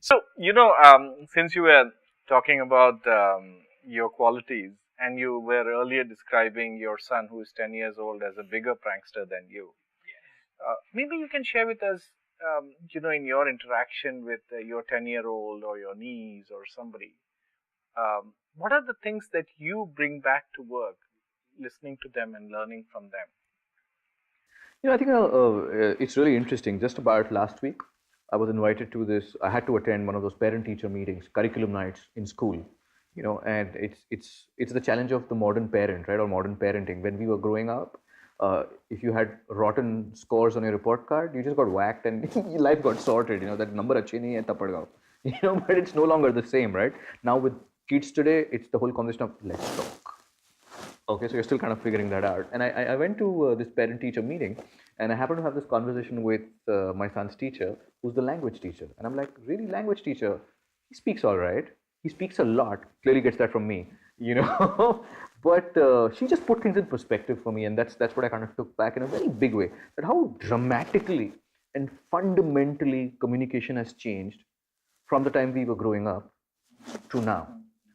So, since you were talking about your qualities and you were earlier describing your son who is 10 years old as a bigger prankster than you, maybe you can share with us, in your interaction with your 10-year-old or your niece or somebody, what are the things that you bring back to work, listening to them and learning from them? I think it's really interesting. Just about last week, I was invited to this. I had to attend one of those parent-teacher meetings, curriculum nights in school. And it's the challenge of the modern parent, right, or modern parenting. When we were growing up, if you had rotten scores on your report card, you just got whacked and your life got sorted. That number achhi nahi hai, tab pad gao. But it's no longer the same, right? Now with kids today, it's the whole conversation of let's talk. Okay, so you're still kind of figuring that out. And I went to this parent teacher meeting and I happened to have this conversation with my son's teacher, who's the language teacher. And I'm like, really, language teacher? He speaks all right. He speaks a lot. Clearly gets that from me. But she just put things in perspective for me. And that's what I kind of took back in a very big way. That how dramatically and fundamentally communication has changed from the time we were growing up to now.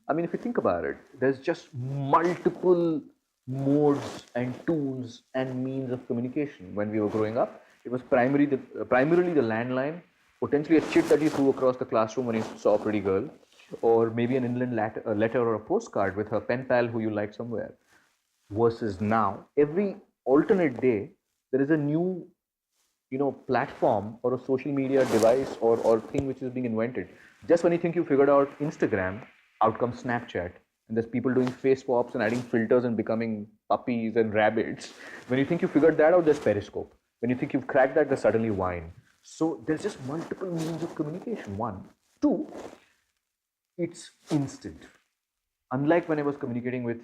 I mean, if you think about it, there's just multiple modes and tools and means of communication. When we were growing up, it was primarily the landline, potentially a chit that you threw across the classroom when you saw a pretty girl, or maybe an inland letter or a postcard with her pen pal who you liked somewhere. Versus now, every alternate day, there is a new platform or a social media device or thing which is being invented. Just when you think you figured out Instagram, out comes Snapchat, and there's people doing face swaps and adding filters and becoming puppies and rabbits. When you think you figured that out, there's Periscope. When you think you've cracked that, there's suddenly Wine. So there's just multiple means of communication. One. Two, it's instant. Unlike when I was communicating with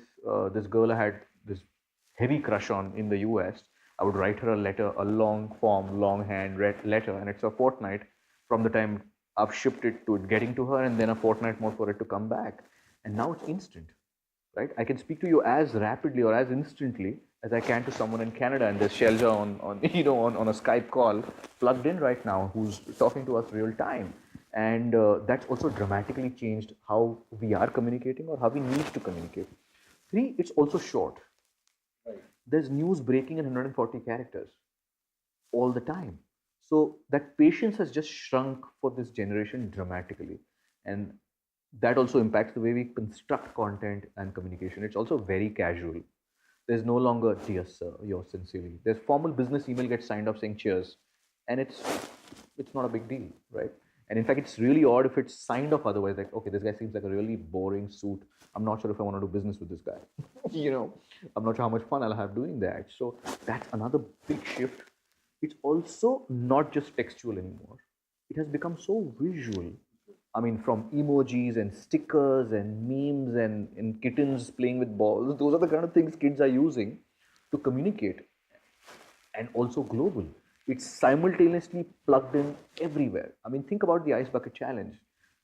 this girl I had this heavy crush on in the US, I would write her a letter, a long form, longhand letter, and it's a fortnight from the time I've shipped it to it getting to her, and then a fortnight more for it to come back. And now it's instant, right? I can speak to you as rapidly or as instantly as I can to someone in Canada, and there's Shelja on on a Skype call plugged in right now who's talking to us real time. And that's also dramatically changed how we are communicating or how we need to communicate. Three, it's also short. There's news breaking in 140 characters all the time. So that patience has just shrunk for this generation dramatically. And that also impacts the way we construct content and communication. It's also very casual. There's no longer dear sir, yours sincerely. There's formal business email gets signed off saying cheers. And it's not a big deal, right? And in fact, it's really odd if it's signed off otherwise. Like, okay, this guy seems like a really boring suit. I'm not sure if I want to do business with this guy. you know, I'm not sure how much fun I'll have doing that. So that's another big shift. It's also not just textual anymore. It has become so visual. I mean, from emojis and stickers and memes and kittens playing with balls, those are the kind of things kids are using to communicate, and also global. It's simultaneously plugged in everywhere. I mean, think about the ice bucket challenge.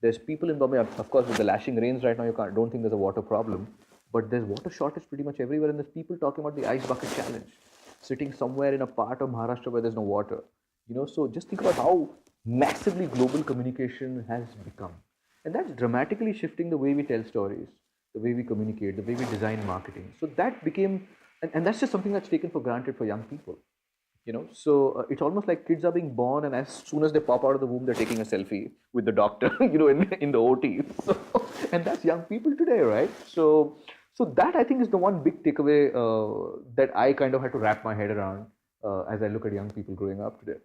There's people in Bombay, of course, with the lashing rains right now, you don't think there's a water problem, but there's water shortage pretty much everywhere, and there's people talking about the ice bucket challenge, sitting somewhere in a part of Maharashtra where there's no water. So just think about how massively global communication has become, and that's dramatically shifting the way we tell stories, the way we communicate, the way we design marketing. So that became, and that's just something that's taken for granted for young people. So it's almost like kids are being born, and as soon as they pop out of the womb, they're taking a selfie with the doctor, in the OT. So, and that's young people today, right? So that I think is the one big takeaway that I kind of had to wrap my head around as I look at young people growing up today.